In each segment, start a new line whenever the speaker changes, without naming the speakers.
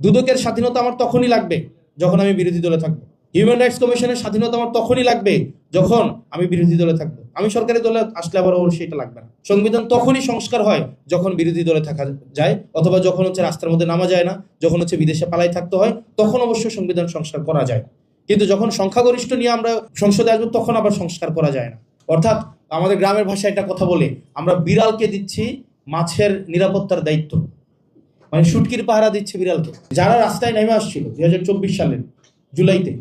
দুদকের স্বাধীনতা আমার তখনই লাগবে যখন আমি বিরোধী দলে থাকবো। হিউম্যান রাইটস কমিশনের স্বাধীনতা আমার তখনই লাগবে যখন আমি বিরোধী দলে থাকবো। আমি সরকারি দলে আসলে আবার অবশ্যই এটা লাগবে না। সংবিধান তখনই সংস্কার হয় যখন বিরোধী দলে থাকা যায়, অথবা যখন রাস্তার মধ্যে নামা যায় না, যখন বিদেশে পালাই থাকতে হয়, তখন অবশ্যই সংবিধান সংস্কার করা যায়। কিন্তু যখন সংখ্যাগরিষ্ঠ নিয়ে আমরা সংসদে আসবো তখন আবার সংস্কার করা যায় না। অর্থাৎ আমাদের গ্রামের ভাষায় একটা কথা বলে, আমরা বিড়ালকে দিচ্ছি মাছের নিরাপত্তার দায়িত্ব, মানে শুটকির পাহারা দিচ্ছে বিড়ালকে। যারা রাস্তায় নেমে আসছিল 2024 সালের জুলাইতে,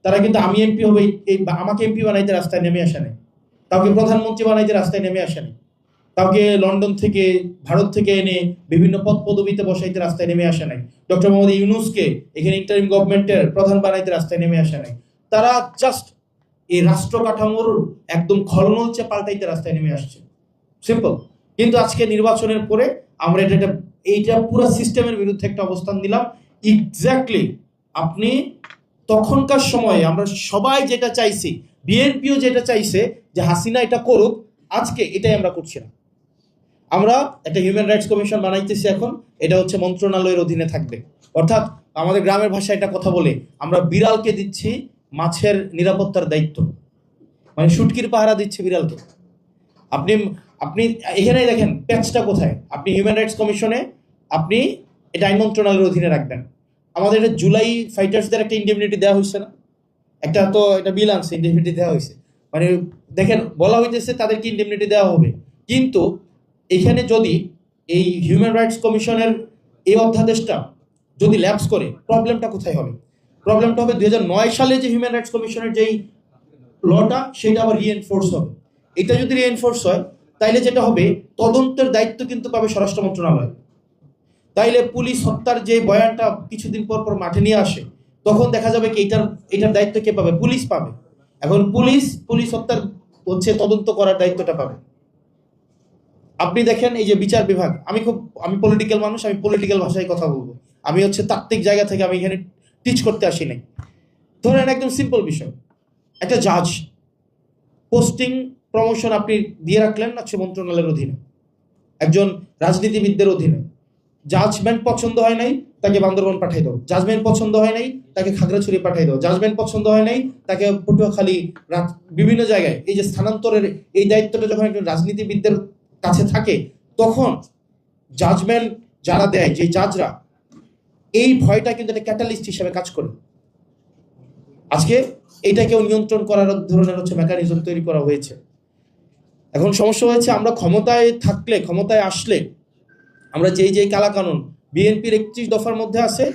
তারা কিন্তু আমি এমপি হবে এই আমাকে এমপি বানাইতে রাস্তায় নেমে আসে নাই, কাউকে প্রধানমন্ত্রী বানাইতে রাস্তায় নেমে আসে নাই, কাউকে লন্ডন থেকে ভারত থেকে এনে বিভিন্ন পদ পদবিতে বসাইতে রাস্তায় নেমে আসে নাই, ডক্টর মোহাম্মদ ইউনূসকে এখানে ইন্টারিম গভর্নমেন্টের প্রধান বানাইতে রাস্তায় নেমে আসে নাই। তারা জাস্ট এই রাষ্ট্র কাঠামোর একদম খলনলচে পাল্টাইতে রাস্তায় নেমে আসছে, সিম্পল। কিন্তু আজকে নির্বাচনের পরে আমরা এইটা পুরো সিস্টেমের বিরুদ্ধে একটা অবস্থান নিলাম। এক্স্যাক্টলি আপনি তখনকার সময়ে আমরা সবাই যেটা চাইছি, বিএনপিও যেটা চাইছে যে হাসিনা এটা করুক, আজকে এটাই আমরা করছি না। আমরা একটা হিউম্যান রাইটস কমিশন বানাইতেছি এখন, এটা মন্ত্রণালয়ের অধীনে থাকবে। অর্থাৎ আমাদের গ্রামের ভাষায় একটা কথা বলে, আমরা বিড়ালকে দিচ্ছি মাছের নিরাপত্তার দায়িত্ব, মানে শুটকির পাহারা দিচ্ছে বিড়ালকে। আপনি আপনি এখানে দেখেন প্যাচটা কোথায়। আপনি হিউম্যান রাইটস কমিশনে আপনি এটা আইন মন্ত্রণালয়ের অধীনে রাখবেন। আমাদের এটা জুলাই ফাইটার্সদের একটা ইন্ডেমনিটি দেওয়া হয়েছে না, একটা বিল আনছে, ইন্ডেমনিটি দেওয়া হয়েছে। মানে দেখেন বলা হইতেছে তাদেরকে ইন্ডেমনিটি দেওয়া হবে, কিন্তু এখানে যদি এই হিউম্যান রাইটস কমিশনের এই অধ্যাদেশটা যদি ল্যাপস করে, প্রবলেমটা কোথায় হবে? প্রবলেমটা হবে 2009 সালে যে হিউম্যান রাইটস কমিশনের যেই লটা, সেটা আবার রিএনফোর্স হবে। এটা যদি রিএনফোর্স হয়, তাইলে যেটা হবে, তদন্তের দায়িত্ব কিন্তু পাবে স্বরাষ্ট্র মন্ত্রণালয়। তাইলে পুলিশ হত্যার যে বয়ানটা কিছুদিন পর পর মাঠে নিয়ে আসে, তখন দেখা যাবে কি এটার দায়িত্ব কে পাবে? পুলিশ পাবে। এখন পুলিশ হত্যার তদন্ত করার দায়িত্বটা পাবে। আপনি দেখেন এই যে বিচার বিভাগ, আমি পলিটিক্যাল মানুষ, আমি পলিটিক্যাল ভাষায় কথা বলবো। আমি তাত্ত্বিক জায়গা থেকে আমি এখানে টিচ করতে আসি নাই। ধরেন একদম সিম্পল বিষয়, একটা জাজ পোস্টিং প্রমোশন আপনি দিয়ে রাখলেন মন্ত্রণালয়ের অধীনে, একজন রাজনীতিবিদদের অধীনে। জাজমেন্ট পছন্দ হয় নাই, তাকে বান্দরবান পাঠাই দাও। জাজমেন্ট পছন্দ হয় নাই, তাকে খাগড়াছড়ি পাঠাই দাও। জাজমেন্ট পছন্দ হয় নাই, তাকে পটুয়াখালী, বিভিন্ন জায়গায়। এই যে স্থানান্তরের এই দায়িত্বটা যখন একজন রাজনীতিবিদদের কাছে থাকে, তখন জাজমেন্ট যারা দেয়, যে জাজরা, এই ভয়টা কিন্তু একটা ক্যাটালিস্ট হিসেবে কাজ করে। আজকে এইটাকেও নিয়ন্ত্রণ করার ধরনের মেকানিজম তৈরি করা হয়েছে। এখন সমস্যা হয়েছে, আমরা ক্ষমতায় থাকলে, ক্ষমতায় আসলে আমরা যেই কালাকানুন বিএনপির 31 দফার মধ্যে আছে,